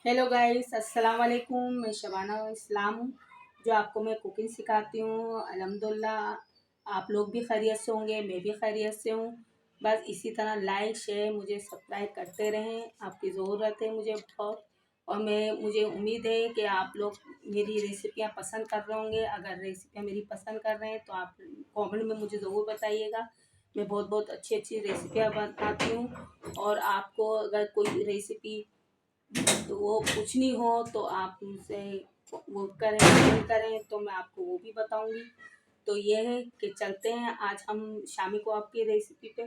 Hello guys, अस्सलाम वालेकुम। मैं शबाना इस्लाम हूँ, जो आपको मैं कुकिंग सिखाती हूँ। अल्हम्दुलिल्लाह आप लोग भी खैरियत से होंगे, मैं भी खैरियत से हूँ। बस इसी तरह लाइक शेयर मुझे सब्सक्राइब करते रहें, आपकी ज़रूरत है मुझे बहुत। और मुझे उम्मीद है कि आप लोग मेरी रेसिपियाँ पसंद कर रहे होंगे। अगर रेसिपियाँ मेरी पसंद कर रहे हैं तो आप कमेंट में मुझे ज़रूर बताइएगा। मैं बहुत बहुत अच्छी अच्छी रेसिपियाँ बनाती हूँ, और आपको अगर कोई रेसिपी तो वो पूछनी हो तो आप मुझसे वो करें तो मैं आपको वो भी बताऊंगी। तो ये है कि चलते हैं आज हम शामी कबाब की रेसिपी पे,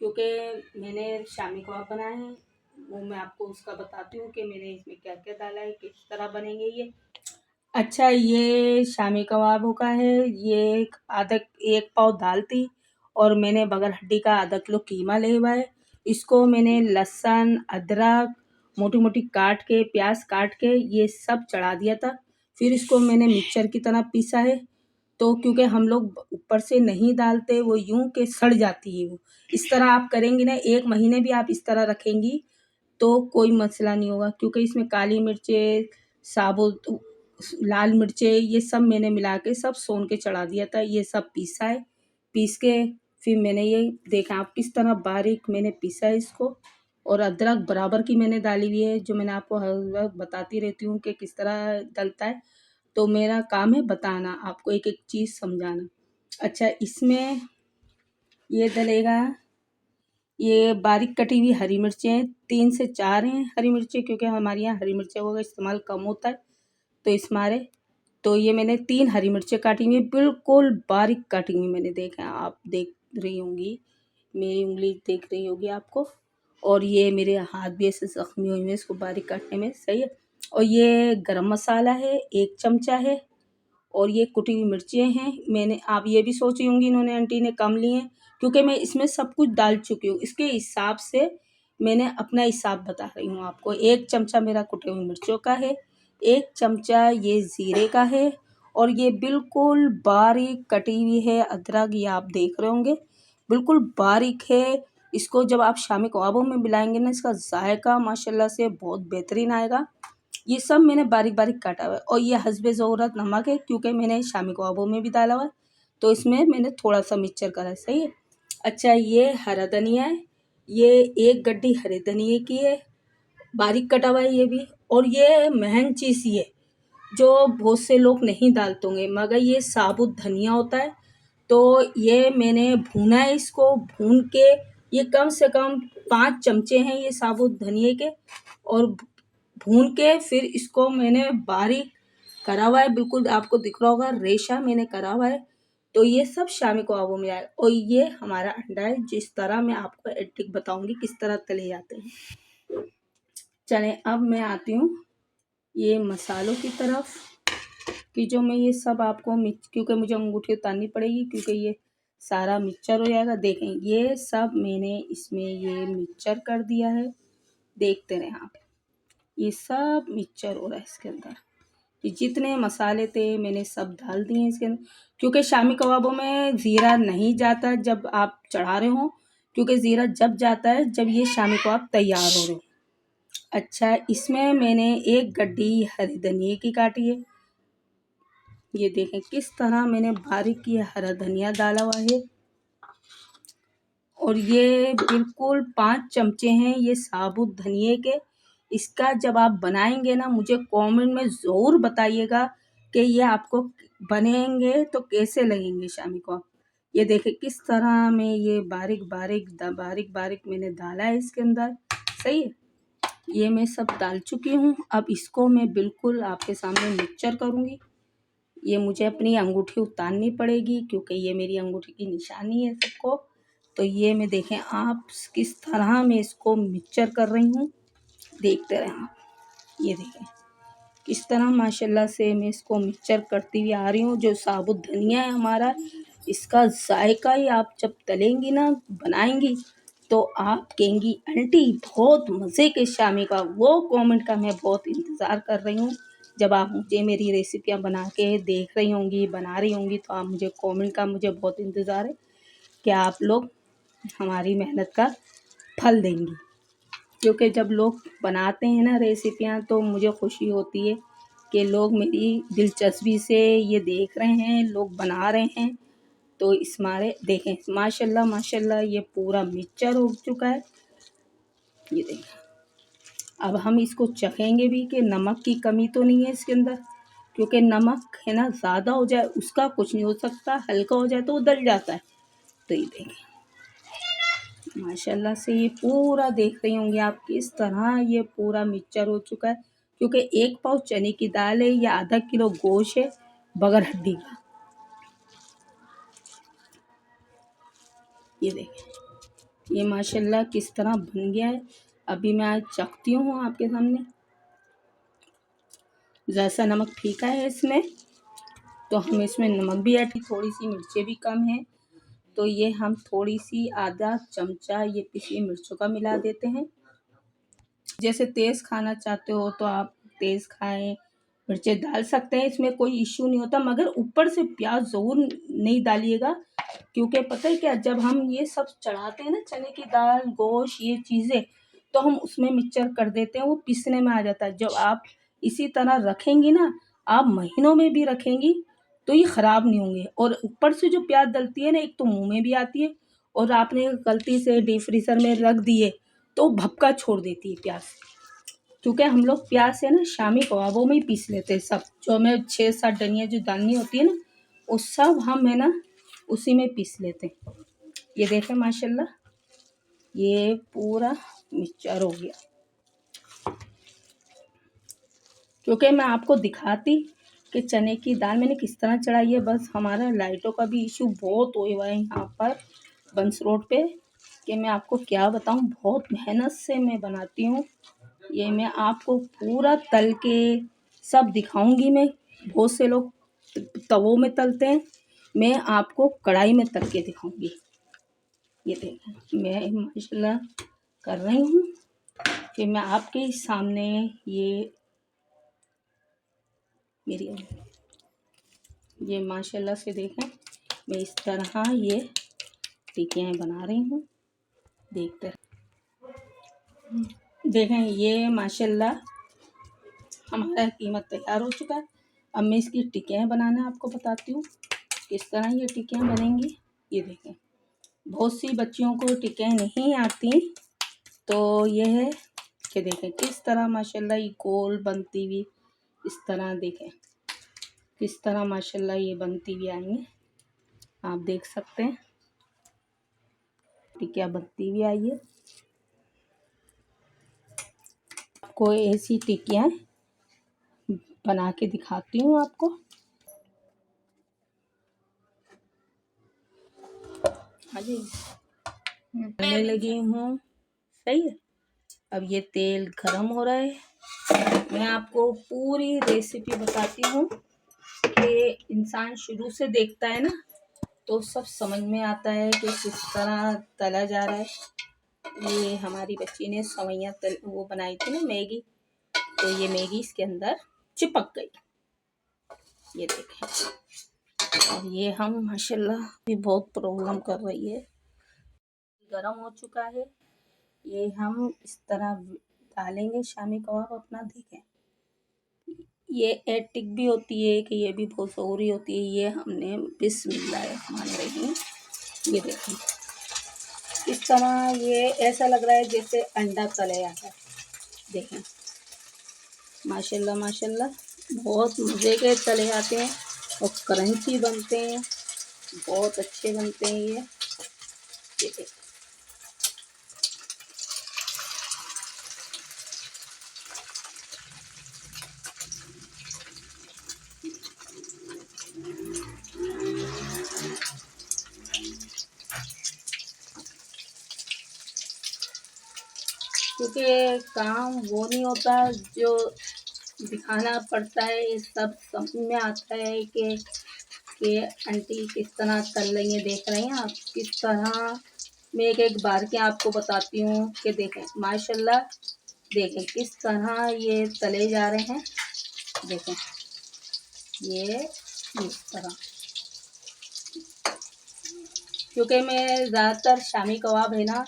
क्योंकि मैंने शामी कबाब बनाए हैं। वो मैं आपको उसका बताती हूँ कि मैंने इसमें क्या क्या डाला है, किस तरह बनेंगे ये। अच्छा, ये शामी कबाबों का है। ये एक पाव दाल थी, और मैंने बगैर हड्डी का आधा किलो कीमा ले हुआ है। इसको मैंने लहसुन अदरक मोटी मोटी काट के, प्याज काट के ये सब चढ़ा दिया था। फिर इसको मैंने मिक्सचर की तरह पीसा है। तो क्योंकि हम लोग ऊपर से नहीं डालते, वो यूं के सड़ जाती है वो। इस तरह आप करेंगी ना, 1 महीने भी आप इस तरह रखेंगी तो कोई मसला नहीं होगा, क्योंकि इसमें काली मिर्चें, साबुत लाल मिर्चें, ये सब मैंने मिला के सब सोन के चढ़ा दिया था। ये सब पीसा है। पीस के फिर मैंने ये देखा आप किस तरह बारीक मैंने पीसा है इसको। और अदरक बराबर की मैंने डाली हुई है, जो मैंने आपको हर वक्त बताती रहती हूँ कि किस तरह डलता है। तो मेरा काम है बताना, आपको एक एक चीज़ समझाना। अच्छा, इसमें ये डलेगा, ये बारीक कटी हुई हरी मिर्चें 3 से 4 हैं हरी मिर्चें, क्योंकि हमारे यहाँ हरी मिर्चें का इस्तेमाल कम होता है तो इस मारे। तो ये मैंने 3 हरी मिर्चें काटी हुई, बिल्कुल बारीक काटी हुई मैंने। देखा, आप देख रही होंगी, मेरी उंगली देख रही होगी आपको। और ये मेरे हाथ भी ऐसे ज़ख्मी हुए हैं इसको बारीक काटने में, सही है। और ये गरम मसाला है 1 चमचा है। और ये कुटी हुई मिर्चें हैं। मैंने, आप ये भी सोची होंगी इन्होंने आंटी ने कम ली हैं, क्योंकि मैं इसमें सब कुछ डाल चुकी हूँ। इसके हिसाब से मैंने अपना हिसाब बता रही हूँ आपको। 1 चमचा मेरा कुटे हुई मिर्चों का है, 1 चमचा ये ज़ीरे का है, और ये बिल्कुल बारीक कटी हुई है अदरक। ये आप देख रहे होंगे बिल्कुल बारीक है। इसको जब आप शामी कबाबों में मिलाएंगे ना, इसका जायका माशाल्लाह से बहुत बेहतरीन आएगा। ये सब मैंने बारीक बारीक काटा हुआ है। और ये हस्बे ज़रूरत नमक है, क्योंकि मैंने शामी कबाबों में भी डाला हुआ है तो इसमें मैंने थोड़ा सा मिक्सचर करा है, सही है। अच्छा, ये हरा धनिया है, ये 1 गड्डी हरे धनिए की है, बारीक कटा हुआ है ये भी। और ये महंग चीज़ ये, जो बहुत से लोग नहीं डालते होंगे, मगर ये साबुत धनिया होता है। तो ये मैंने भूना है, इसको भून के ये कम से कम 5 चमचे हैं ये साबुत धनिए के। और भून के फिर इसको मैंने बारीक करा हुआ है, बिल्कुल आपको दिख रहा होगा रेशा मैंने करा हुआ है। तो ये सब शामी कबाबों में आए। और ये हमारा अंडा है, जिस तरह मैं आपको एडिक बताऊंगी किस तरह तले जाते हैं। चले, अब मैं आती हूँ ये मसालों की तरफ, कि जो मैं ये सब आपको क्योंकि मुझे अंगूठी उतारनी पड़ेगी, क्योंकि ये सारा मिक्सचर हो जाएगा। देखें, ये सब मैंने इसमें ये मिक्सचर कर दिया है, देखते रहें आप। ये सब मिक्सचर हो रहा है इसके अंदर। ये जितने मसाले थे मैंने सब डाल दिए इसके अंदर, क्योंकि शामी कबाबों में ज़ीरा नहीं जाता जब आप चढ़ा रहे हो, क्योंकि ज़ीरा जब जाता है जब ये शामी कबाब तैयार हो रहे हो। अच्छा, इसमें मैंने 1 गड्डी हरी धनिया की काटी है। ये देखें किस तरह मैंने बारीक की हरा धनिया डाला हुआ है। और ये बिल्कुल 5 चमचे हैं ये साबुत धनिए के। इसका जब आप बनाएंगे ना, मुझे कमेंट में ज़रूर बताइएगा कि ये आपको बनेंगे तो कैसे लगेंगे शामी को। ये देखें किस तरह मैं ये बारीक बारीक मैंने डाला है इसके अंदर, सही है। ये मैं सब डाल चुकी हूँ। अब इसको मैं बिल्कुल आपके सामने मिक्सचर करूँगी। ये मुझे अपनी अंगूठी उतारनी पड़ेगी, क्योंकि ये मेरी अंगूठी की निशानी है सबको। तो ये मैं, देखें आप किस तरह मैं इसको मिक्सचर कर रही हूँ, देखते रहें आप। ये देखें किस तरह माशाल्लाह से मैं इसको मिक्सचर करती हुई आ रही हूँ। जो साबुत धनिया है हमारा, इसका जायका ही आप जब तलेंगी ना, बनाएंगी, तो आप कहेंगी आंटी बहुत मज़े के शामी का। वो कमेंट का मैं बहुत इंतज़ार कर रही हूँ जब आप मुझे मेरी रेसिपियाँ बना के देख रही होंगी, बना रही होंगी, तो आप मुझे कमेंट का मुझे बहुत इंतज़ार है कि आप लोग हमारी मेहनत का फल देंगी। क्योंकि जब लोग बनाते हैं ना रेसिपियाँ, तो मुझे खुशी होती है कि लोग मेरी दिलचस्पी से ये देख रहे हैं, लोग बना रहे हैं। तो इस मारे देखें, माशाल्लाह माशाल्लाह ये पूरा मिक्सचर हो चुका है। ये देखें, अब हम इसको चखेंगे भी कि नमक की कमी तो नहीं है इसके अंदर, क्योंकि नमक है ना ज़्यादा हो जाए उसका कुछ नहीं हो सकता, हल्का हो जाए तो वो दल जाता है। तो ये देखें माशाल्लाह से ये पूरा देख रही होंगी आप किस तरह ये पूरा मिक्सचर हो चुका है, क्योंकि 1 पाव चने की दाल है या आधा किलो गोश्त है बगैर हड्डी का। ये देखें ये माशाल्लाह किस तरह बन गया है। अभी मैं आज चखती हूँ आपके सामने। जैसा नमक फीका है इसमें, तो हम इसमें नमक भी ऐड, थोड़ी सी मिर्चें भी कम हैं, तो ये हम थोड़ी सी आधा चमचा ये पिसी मिर्चों का मिला देते हैं। जैसे तेज़ खाना चाहते हो तो आप तेज़ खाएं, मिर्चें डाल सकते हैं, इसमें कोई इश्यू नहीं होता, मगर ऊपर से प्याज ज़रूर नहीं डालिएगा। क्योंकि पता है क्या, जब हम ये सब चढ़ाते हैं ना चने की दाल, गोश्त, ये चीज़ें, तो हम उसमें मिक्सचर कर देते हैं, वो पीसने में आ जाता है। जब आप इसी तरह रखेंगी ना, आप महीनों में भी रखेंगी तो ये ख़राब नहीं होंगे। और ऊपर से जो प्याज डलती है ना, एक तो मुँह में भी आती है, और आपने गलती से डीप फ्रीज़र में रख दिए तो भपका छोड़ देती है प्याज। क्योंकि हम लोग प्याज से ना शामी कबाबों में ही पीस लेते हैं सब, जो हमें 6-7 डनियाँ जो डालनी होती है ना, वो सब हम है ना उसी में पीस लेते हैं। ये देखें माशाल्लाह ये पूरा मिक्सचर हो गया। क्योंकि मैं आपको दिखाती कि चने की दाल मैंने किस तरह चढ़ाई है, बस हमारा लाइटों का भी इशू बहुत हुआ है यहाँ पर बंस रोड पे, कि मैं आपको क्या बताऊँ, बहुत मेहनत से मैं बनाती हूँ। ये मैं आपको पूरा तल के सब दिखाऊंगी। मैं बहुत से लोग तवों में तलते हैं, मैं आपको कढ़ाई में तल के दिखाऊंगी। ये देखें मैं माशाल्लाह कर रही हूँ कि मैं आपके सामने ये मेरी ये माशाल्लाह से देखें मैं इस तरह ये टिकियाँ बना रही हूँ। देखते देखें ये माशाल्लाह हमारा कीमत तैयार हो चुका है। अब मैं इसकी टिकियाँ बनाना आपको बताती हूँ किस तरह ये टिकियाँ बनेंगी। ये देखें बहुत सी बच्चियों को टिकियाँ नहीं आती, तो ये है कि देखें किस तरह माशाल्लाह ये गोल बनती हुई, इस तरह देखें किस तरह माशाल्लाह ये बनती हुई आई है। आप देख सकते हैं टिकिया बनती हुई आई है। आपको ऐसी टिकियाँ बना के दिखाती हूँ आपको। हाँ जी बनने लगी हूँ, सही है। अब ये तेल गरम हो रहा है। मैं आपको पूरी रेसिपी बताती हूँ कि इंसान शुरू से देखता है ना तो सब समझ में आता है कि किस तरह तला जा रहा है। ये हमारी बच्ची ने सवैयाँ वो बनाई थी ना मैगी, तो ये मैगी इसके अंदर चिपक गई। ये देखें और ये हम माशाल्लाह भी बहुत प्रॉब्लम कर रही है। गरम हो चुका है, ये हम इस तरह डालेंगे शामी कबाब अपना। देखें ये एटिक भी होती है कि ये भी बहुत ज़रूरी होती है। ये हमने बिस्मिल्लाहिर्रहमानिर्रहीम ये देखें इस तरह ये ऐसा लग रहा है जैसे अंडा तले आता है। देखें माशाल्लाह माशाल्लाह बहुत मज़े के तले आते हैं और क्रंची बनते हैं, बहुत अच्छे बनते हैं ये देखें। क्योंकि काम वो नहीं होता जो दिखाना पड़ता है, ये सब समझ में आता है कि आंटी किस तरह तल रही है। देख रहे हैं आप किस तरह, मैं एक एक बार के आपको बताती हूँ कि देखें माशाल्लाह देखें किस तरह ये तले जा रहे हैं। देखें ये इस तरह, क्योंकि मैं ज़्यादातर शामी कबाब है ना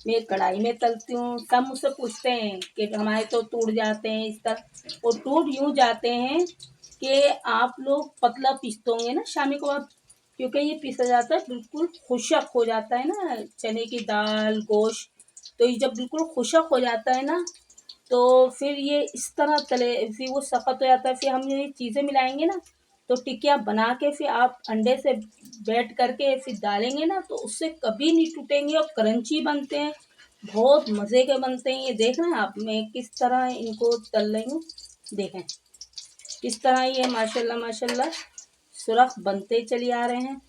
मैं कढ़ाई में तलती हूँ। सब मुझसे पूछते हैं कि हमारे तो टूट जाते हैं इस तरह, और टूट यूँ जाते हैं कि आप लोग पतला पीसते होंगे ना शामी कबाब, क्योंकि ये पीसा जाता है बिल्कुल खुशक हो जाता है ना, चने की दाल गोश्त, तो ये जब बिल्कुल खुशक हो जाता है ना तो फिर ये इस तरह तले, फिर वो सख्त हो जाता है, फिर हम ये चीज़ें मिलाएंगे ना तो टिकिया बना के फिर आप अंडे से बैट करके फिर डालेंगे ना तो उससे कभी नहीं टूटेंगे और क्रंची बनते हैं, बहुत मज़े के बनते हैं। ये देख रहे हैं आप मैं किस तरह इनको तल रही हूँ, देखें किस तरह ये माशाल्लाह माशाल्लाह सुरख बनते चले आ रहे हैं।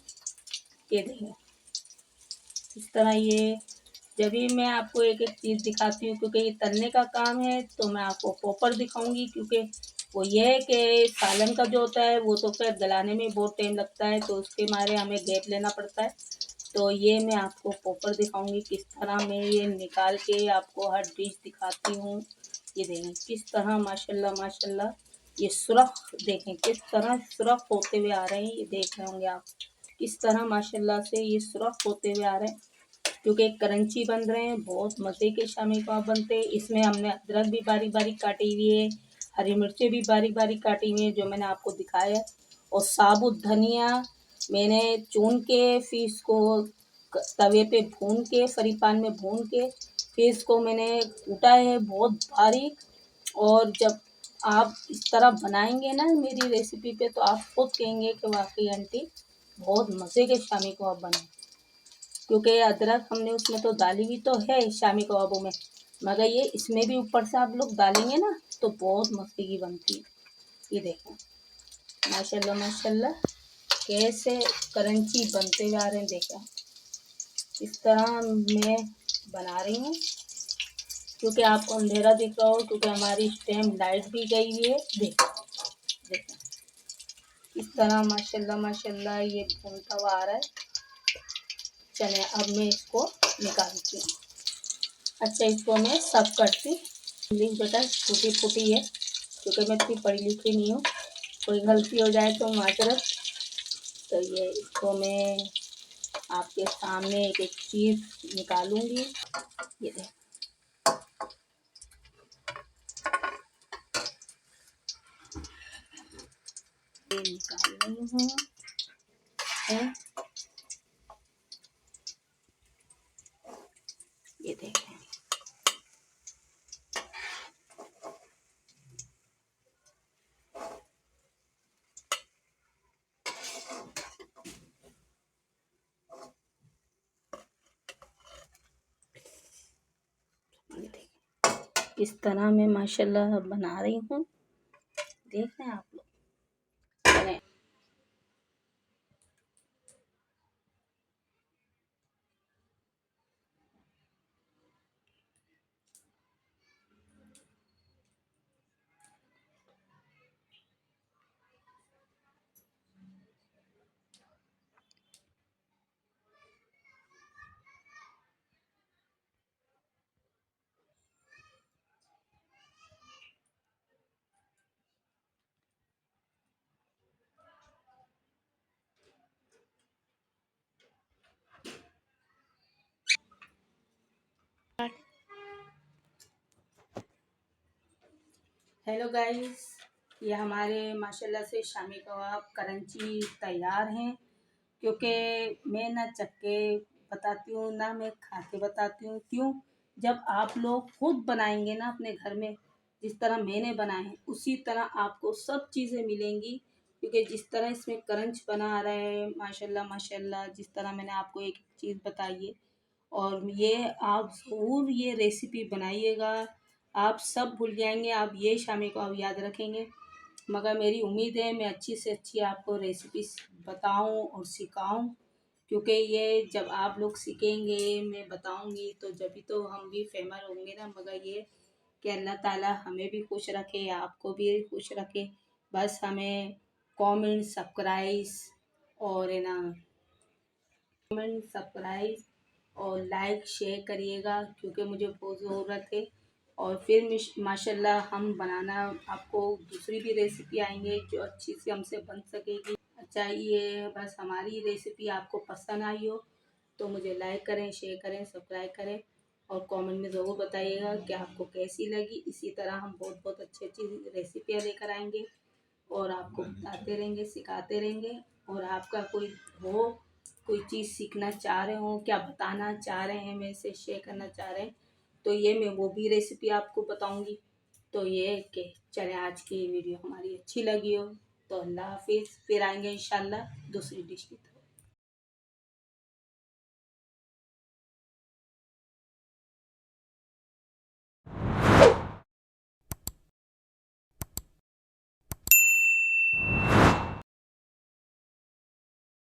ये देखें इस तरह ये, जब भी मैं आपको एक एक चीज़ दिखाती हूँ क्योंकि ये तलने का काम है तो मैं आपको पॉपर दिखाऊंगी, क्योंकि वो ये है कि सालन का जो होता है वो तो फिर गलाने में बहुत टाइम लगता है तो उसके मारे हमें गैप लेना पड़ता है। तो ये मैं आपको पॉपर दिखाऊंगी किस तरह मैं ये निकाल के आपको हर डिश दिखाती हूँ। ये देखें किस तरह माशाल्लाह माशाल्लाह ये सुरख, देखें किस तरह सुरख होते हुए आ रहे हैं, ये देख रहे होंगे आप किस तरह माशाल्लाह से ये सुरख होते हुए आ रहे हैं, क्योंकि क्रंची बन रहे हैं, बहुत मज़े के शामी कबाब बनते हैं। इसमें हमने अदरक भी बारीक बारीक काटी हुई है, हरी मिर्चें भी बारीक बारीक काटी हुई है जो मैंने आपको दिखाया है, और साबुत धनिया मैंने चून के फिर इसको तवे पे भून के फ्री पान में भून के फिर इसको मैंने कूटा है बहुत बारीक। और जब आप इस तरह बनाएंगे ना मेरी रेसिपी पे तो आप खुद कहेंगे कि वाकई आंटी बहुत मज़े के शामी कबाब बने, क्योंकि अदरक हमने उसमें तो डाली हुई तो है शामी कबाबों में, मगर ये इसमें भी ऊपर से आप लोग डालेंगे ना तो बहुत मस्ती की बनती है। ये देखो माशाल्लाह माशाल्लाह कैसे करंची बनते हुए आ रहे हैं, देखा इस तरह मैं बना रही हूँ, क्योंकि आपको अंधेरा दिख रहा हो क्योंकि हमारी इस टाइम लाइट भी गई हुई है। देखो देखो इस तरह माशाल्लाह माशाल्लाह ये भूनता हुआ आ रहा है। चले अब मैं इसको निकालती हूँ। अच्छा इसको मैं सर्व करती, इंग्लिश बेटा टूटी फूटी है क्योंकि मैं इतनी पढ़ी लिखी नहीं हूँ, कोई गलती हो जाए तो माजरत। तो ये इसको मैं आपके सामने एक एक चीज़ निकालूंगी। ये देख ये निकाल रही हूँ है? ये देखें ये देखें इस तरह मैं माशाल्लाह बना रही हूँ, देख रहे हैं आप लोग। हेलो गाइस, ये हमारे माशाल्लाह से शामी कबाब करंची तैयार हैं, क्योंकि मैं ना चख के बताती हूँ ना मैं खा के बताती हूँ। क्यों, जब आप लोग खुद बनाएंगे ना अपने घर में जिस तरह मैंने बनाए हैं उसी तरह आपको सब चीज़ें मिलेंगी, क्योंकि जिस तरह इसमें करंच बना रहा है माशाल्लाह माशाल्लाह, जिस तरह मैंने आपको एक चीज़ बताई है, और ये आप ज़रूर ये रेसिपी बनाइएगा, आप सब भूल जाएंगे, आप ये शामी को आप याद रखेंगे। मगर मेरी उम्मीद है मैं अच्छी से अच्छी आपको रेसिपी बताऊं और सिखाऊं, क्योंकि ये जब आप लोग सीखेंगे मैं बताऊंगी तो जब तो हम भी फेमस होंगे ना। मगर ये कि अल्लाह ताला हमें भी खुश रखे, आपको भी खुश रखे, बस हमें कमेंट सब्सक्राइब और है ना कमेंट सब्सक्राइब और लाइक शेयर करिएगा, क्योंकि मुझे बहुत ज़रूरत है। और फिर माशाल्लाह हम बनाना आपको दूसरी भी रेसिपी आएंगे जो अच्छी से हमसे बन सकेगी। अच्छा, ये बस हमारी रेसिपी आपको पसंद आई हो तो मुझे लाइक करें, शेयर करें, सब्सक्राइब करें और कमेंट में ज़रूर बताइएगा कि आपको कैसी लगी। इसी तरह हम बहुत बहुत अच्छी अच्छी रेसिपियाँ लेकर आएंगे और आपको बताते रहेंगे, सिखाते रहेंगे। और आपका कोई हो, कोई चीज़ सीखना चाह रहे हो, क्या बताना चाह रहे हैं, मेरे से शेयर करना चाह रहे हैं, तो ये मैं वो भी रेसिपी आपको बताऊंगी। तो ये कि चले, आज की वीडियो हमारी अच्छी लगी हो तो अल्लाह हाफिज़। फिर आएंगे इंशाल्लाह दूसरी डिश की तरफ।